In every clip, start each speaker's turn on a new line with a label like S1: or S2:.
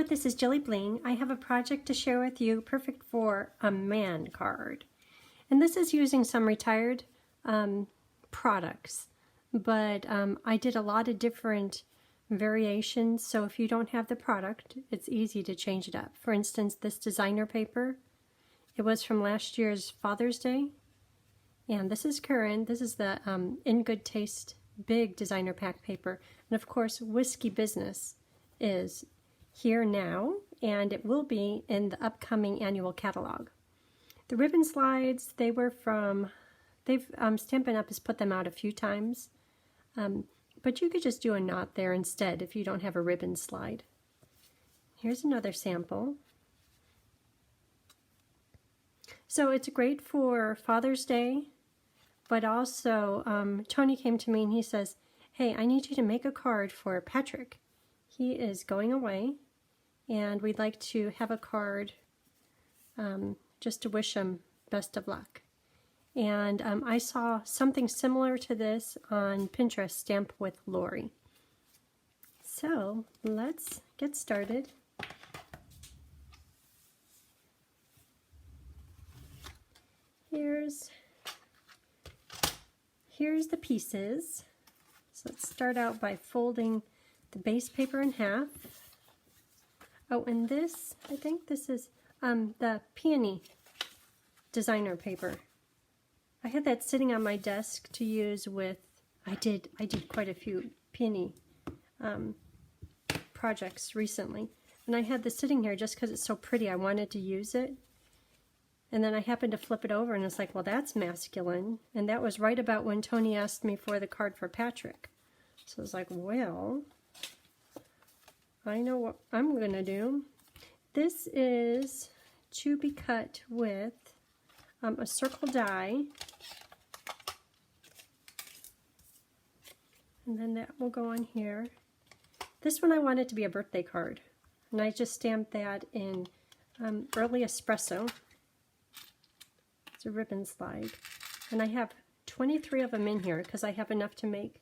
S1: this is JilliBling. I have a project to share with you, perfect for a man card. And this is using some retired products, but I did a lot of different variations, so if you don't have the product, it's easy to change it up. For instance, this designer paper, it was from last year's Father's Day, and this is current. This is the In Good Taste big designer pack paper, and of course Whiskey Business is here now, and it will be in the upcoming annual catalog. The ribbon slides, they were from, Stampin' Up! Has put them out a few times, but you could just do a knot there instead if you don't have a ribbon slide. Here's another sample. So it's great for Father's Day, but also Tony came to me and he says, hey, I need you to make a card for Patrick. He is going away, and we'd like to have a card just to wish him best of luck. And I saw something similar to this on Pinterest, Stamp with Laurie. So let's get started. Here's the pieces. So let's start out by folding the base paper in half. Oh, and this, I think this is the peony designer paper. I had that sitting on my desk to use with, I did quite a few peony projects recently. And I had this sitting here just because it's so pretty. I wanted to use it. And then I happened to flip it over and it's like, well, that's masculine. And that was right about when Tony asked me for the card for Patrick. So I was like, well, I know what I'm going to do. This is to be cut with a circle die. And then that will go on here. This one I wanted to be a birthday card. And I just stamped that in early espresso. It's a ribbon slide. And I have 23 of them in here because I have enough to make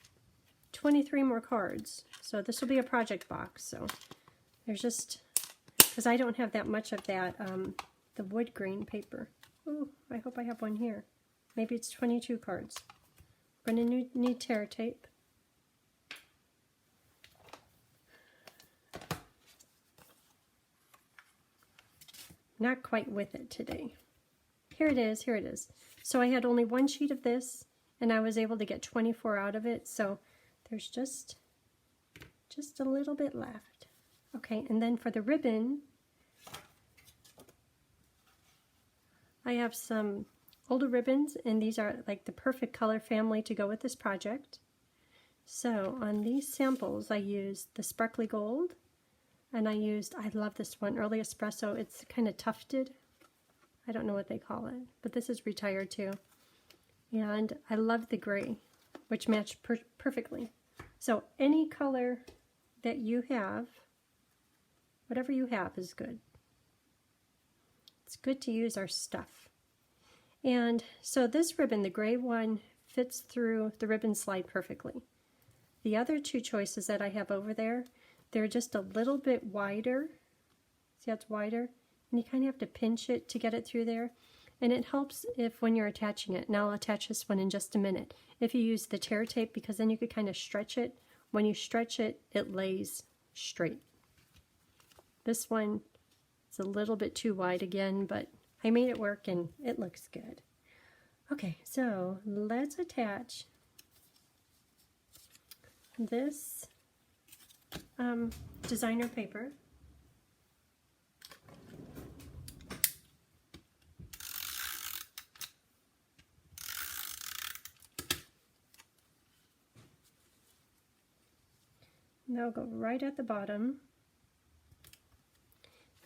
S1: 23 more cards. So this will be a project box. So there's just, because I don't have that much of that, the wood grain paper. Oh, I hope I have one here. Maybe it's 22 cards. I'm going to need tear tape. Not quite with it today. Here it is, here it is. So I had only one sheet of this, and I was able to get 24 out of it, so there's just a little bit left. Okay, and then for the ribbon, I have some older ribbons, and these are like the perfect color family to go with this project. So on these samples, I used the sparkly gold, and I love this one, Early Espresso. It's kind of tufted. I don't know what they call it, but this is retired too. And I love the gray, which matched perfectly. So any color that you have, whatever you have is good. It's good to use our stuff. And so this ribbon, the gray one, fits through the ribbon slide perfectly. The other two choices that I have over there, they're just a little bit wider. See how it's wider? And you kind of have to pinch it to get it through there. And it helps if when you're attaching it, and I'll attach this one in just a minute, if you use the tear tape, because then you could kind of stretch it. When you stretch it, it lays straight. This one is a little bit too wide again, but I made it work and it looks good. Okay, so let's attach this designer paper. And that'll go right at the bottom.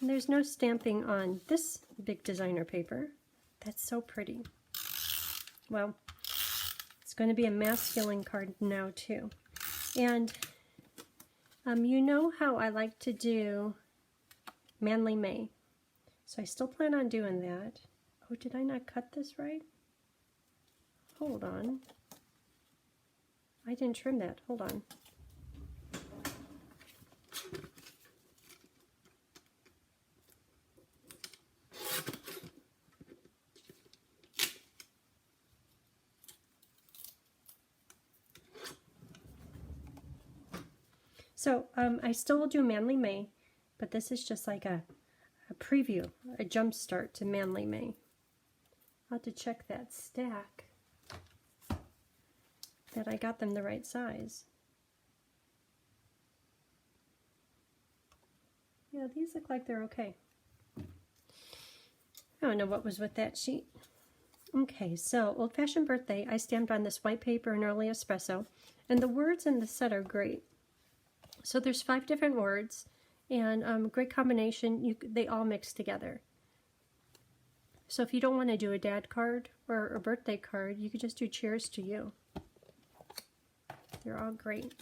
S1: And there's no stamping on this big designer paper. That's so pretty. Well, it's going to be a masculine card now too. And you know how I like to do Manly May. So I still plan on doing that. Oh, did I not cut this right? Hold on. I didn't trim that. Hold on. So I still will do Manly May, but this is just like a preview, a jump start to Manly May. I'll have to check that stack, that I got them the right size. Yeah, these look like they're okay. I don't know what was with that sheet. Okay, so Old Fashioned Birthday, I stamped on this white paper in Early Espresso, and the words in the set are great. So there's 5 different words, and great combination. They all mix together. So if you don't want to do a dad card or a birthday card, you could just do Cheers to You. They're all great.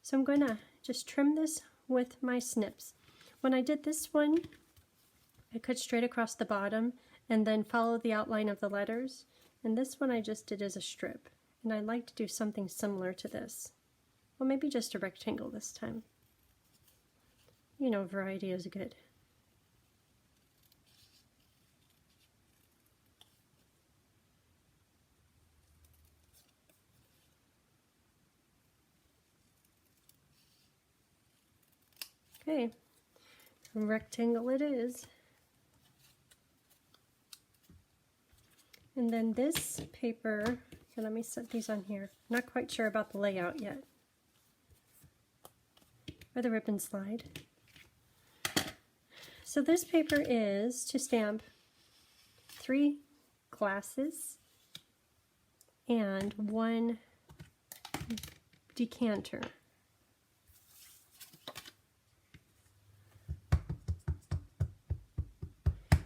S1: So I'm going to just trim this with my snips. When I did this one, I cut straight across the bottom and then follow the outline of the letters. And this one I just did as a strip. And I'd like to do something similar to this. Well, maybe just a rectangle this time. You know, variety is good. Okay, rectangle it is. And then this paper, okay, let me set these on here. Not quite sure about the layout yet. Or the ribbon slide. So this paper is to stamp 3 glasses and 1 decanter.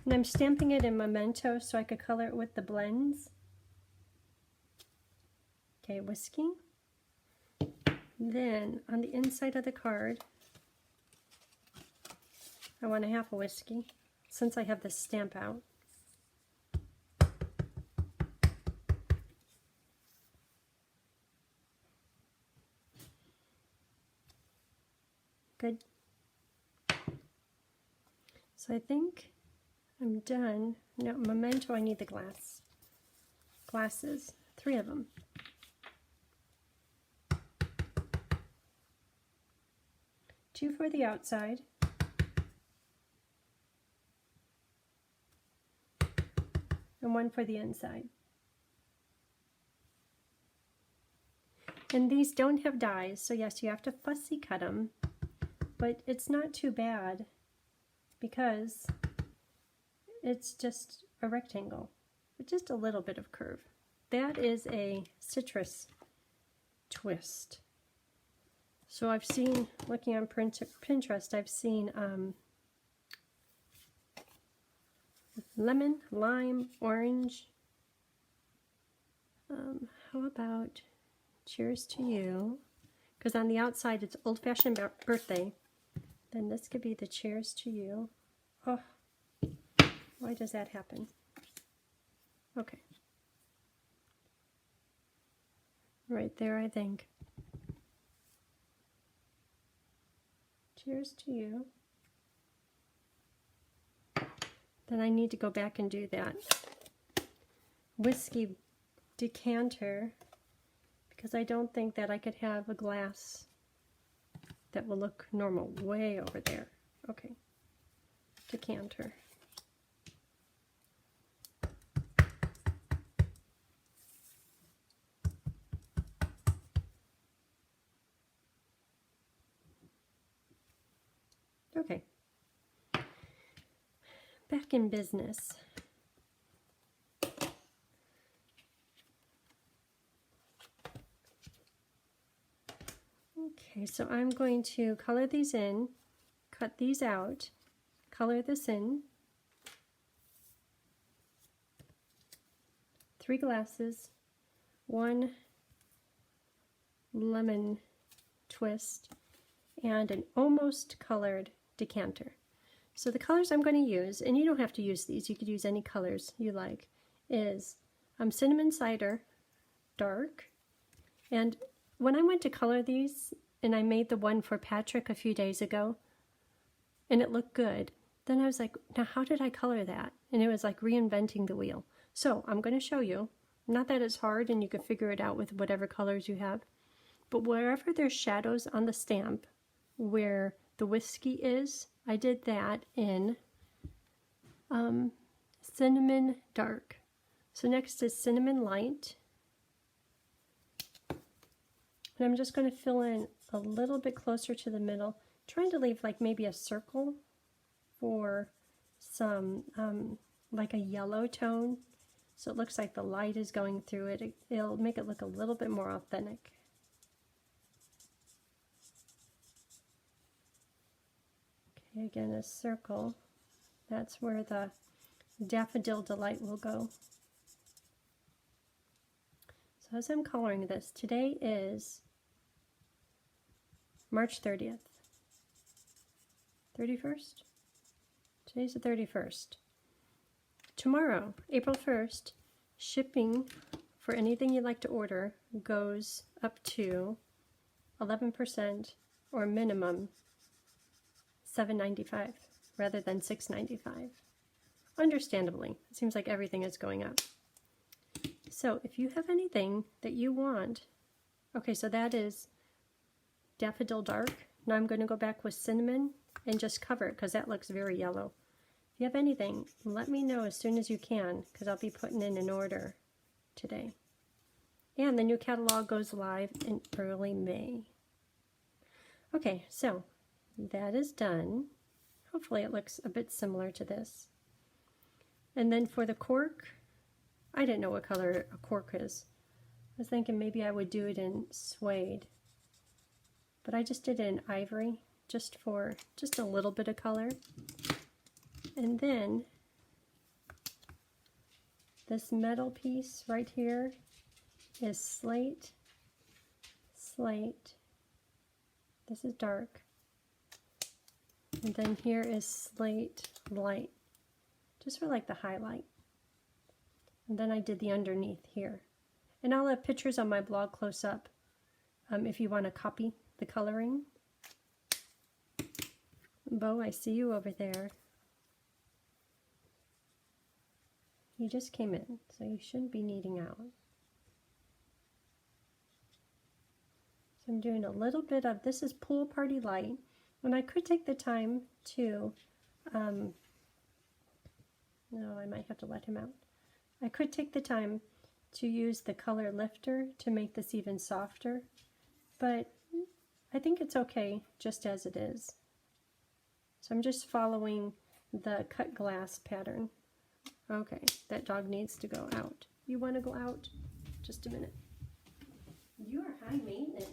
S1: And I'm stamping it in Memento so I could color it with the blends. Okay, whiskey. Then on the inside of the card, I want a half a whiskey since I have this stamp out. Good. So I think I'm done. No, Memento, I need the glasses, 3 of them. Two for the outside. And 1 for the inside. And these don't have dies, so yes, you have to fussy cut them, but it's not too bad because it's just a rectangle with just a little bit of curve. That is a citrus twist. So I've seen, looking on Pinterest, I've seen lemon, lime, orange. How about Cheers to You? Because on the outside it's Old Fashioned Birthday. Then this could be the Cheers to You. Oh, why does that happen? Okay. Right there, I think. Cheers to You. Then I need to go back and do that whiskey decanter because I don't think that I could have a glass that will look normal way over there. Okay, decanter. Okay, back in business. Okay, so I'm going to color these in, cut these out, color this in. 3 glasses, 1 lemon twist, and an almost colored decanter. So the colors I'm going to use, and you don't have to use these, you could use any colors you like, is cinnamon cider, dark, and when I went to color these, and I made the one for Patrick a few days ago, and it looked good, then I was like, now how did I color that? And it was like reinventing the wheel. So I'm going to show you, not that it's hard and you can figure it out with whatever colors you have, but wherever there's shadows on the stamp, where the whiskey is. I did that in cinnamon dark. So next is cinnamon light. And I'm just going to fill in a little bit closer to the middle, trying to leave like maybe a circle for some like a yellow tone. So it looks like the light is going through it. It'll make it look a little bit more authentic. Okay, again, a circle. That's where the Daffodil Delight will go. So as I'm coloring this, today is March 30th. 31st? Today's the 31st. Tomorrow, April 1st, shipping for anything you'd like to order goes up to 11% or minimum $7.95 rather than $6.95. Understandably, it seems like everything is going up. So if you have anything that you want, okay, so that is Daffodil Dark. Now I'm going to go back with cinnamon and just cover it because that looks very yellow. If you have anything, let me know as soon as you can because I'll be putting in an order today. And the new catalog goes live in early May. Okay, so that is done. Hopefully it looks a bit similar to this. And then for the cork, I didn't know what color a cork is. I was thinking maybe I would do it in suede. But I just did it in ivory, just for just a little bit of color. And then this metal piece right here is slate, slate. This is dark. And then here is slate light, just for like the highlight. And then I did the underneath here. And I'll have pictures on my blog close up if you want to copy the coloring. Bo, I see you over there. You just came in, so you shouldn't be needing out. So I'm doing a little bit of, this is Pool Party Light, and I could take the time to, no, I might have to let him out. I could take the time to use the color lifter to make this even softer, but I think it's okay just as it is. So I'm just following the cut glass pattern. Okay, that dog needs to go out. You want to go out? Just a minute. You are high maintenance.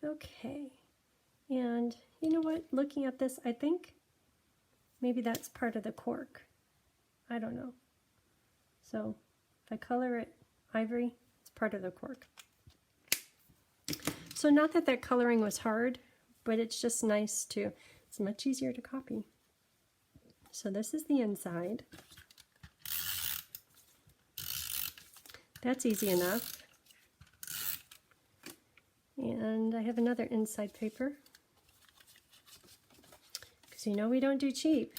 S1: Okay, and you know what? Looking at this, I think maybe that's part of the cork. I don't know. So if I color it ivory, it's part of the cork. So not that that coloring was hard, but it's just nice to, it's much easier to copy. So this is the inside. That's easy enough. And I have another inside paper, because you know we don't do cheap.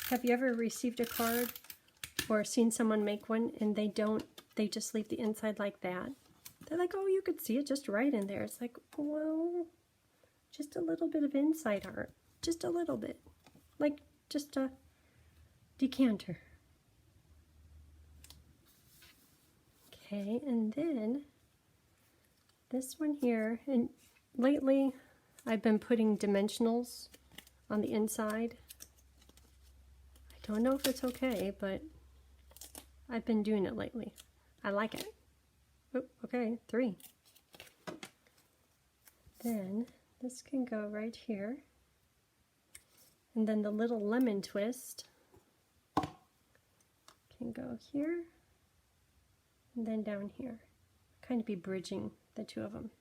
S1: Have you ever received a card or seen someone make one and they just leave the inside like that? They're like, oh, you could see it just right in there. It's like, well, just a little bit of inside art, just a little bit, like just a decanter. Okay, and then this one here, and lately I've been putting dimensionals on the inside. I don't know if it's okay, but I've been doing it lately. I like it. Oh, okay, 3. Then this can go right here. And then the little lemon twist can go here and then down here. Kind of be bridging the two of them.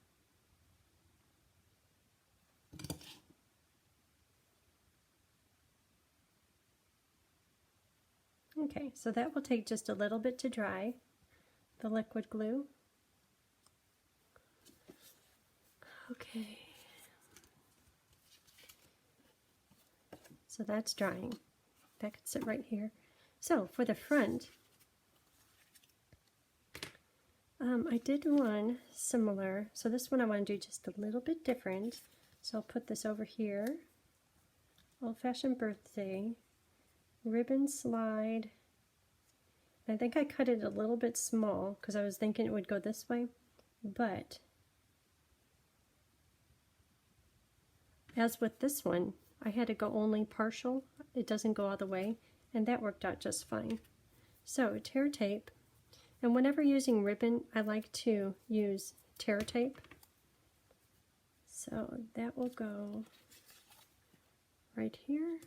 S1: Okay, so that will take just a little bit to dry, the liquid glue. Okay. So that's drying. That could sit right here. So for the front, I did one similar. So this one I want to do just a little bit different. So I'll put this over here. Old-fashioned birthday. Ribbon slide. I think I cut it a little bit small because I was thinking it would go this way. But as with this one, I had to go only partial. It doesn't go all the way. And that worked out just fine. So tear tape. And whenever using ribbon, I like to use tear tape. So that will go right here.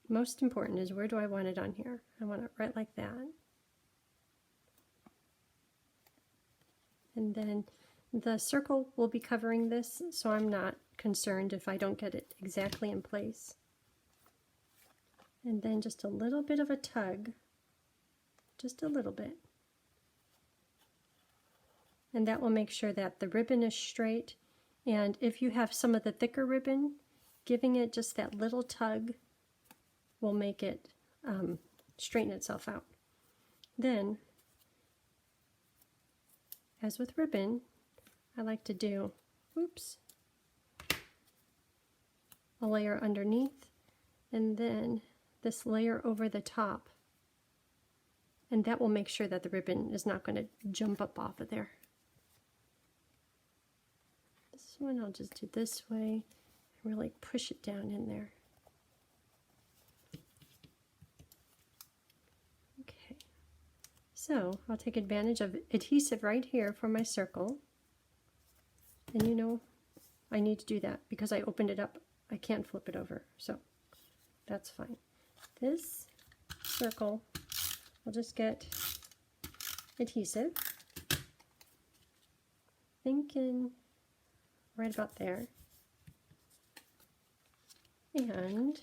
S1: Most important is, where do I want it on here? I want it right like that. And then the circle will be covering this, so I'm not concerned if I don't get it exactly in place. And then just a little bit of a tug, just a little bit. And that will make sure that the ribbon is straight. And if you have some of the thicker ribbon, giving it just that little tug will make it straighten itself out. Then, as with ribbon, I like to do, a layer underneath, and then this layer over the top. And that will make sure that the ribbon is not going to jump up off of there. This one I'll just do this way and really push it down in there. Okay, so I'll take advantage of adhesive right here for my circle. And you know, I need to do that because I opened it up. I can't flip it over, so that's fine. This circle, I'll just get adhesive, thinking right about there, and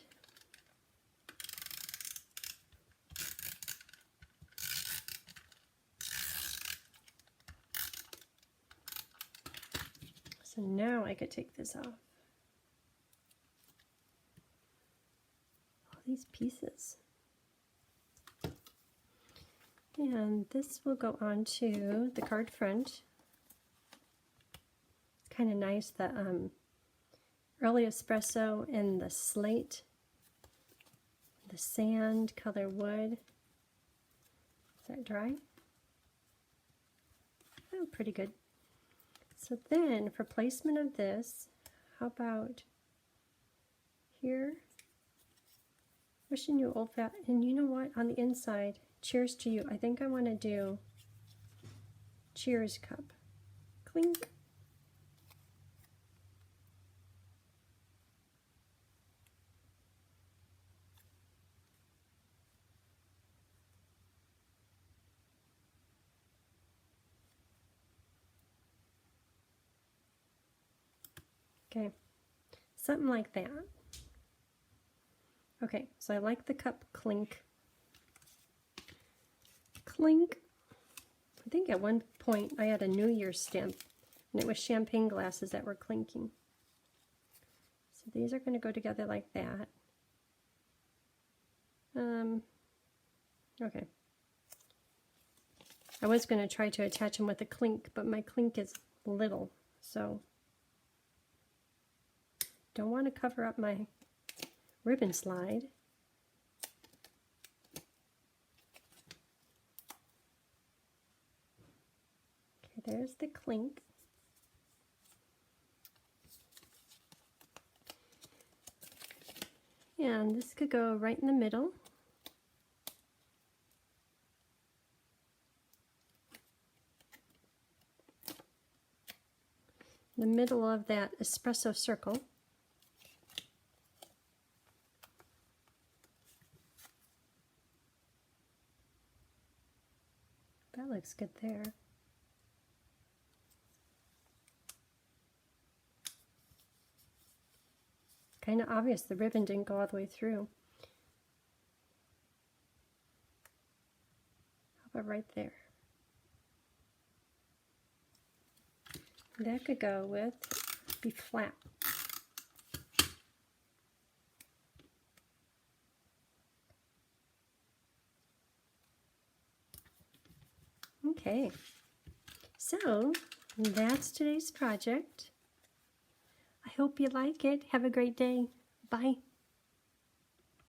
S1: so now I could take this off. All these pieces. And this will go onto the card front. It's kind of nice, the early espresso and the slate, the sand color wood. Is that dry? Oh, pretty good. So then for placement of this, how about here? Wishing you old fat, and you know what, on the inside, cheers to you. I think I want to do cheers cup. Clink. Okay, something like that. Okay, so I like the cup clink. Clink. I think at one point I had a New Year's stamp, and it was champagne glasses that were clinking. So these are going to go together like that. Okay. I was going to try to attach them with a clink, but my clink is little, so don't want to cover up my ribbon slide. Okay, there's the clink. And this could go right in the middle. The middle of that espresso circle. That looks good there. Kind of obvious the ribbon didn't go all the way through. right there. That could go with, be flat. Okay, so that's today's project. I hope you like it. Have a great day. Bye.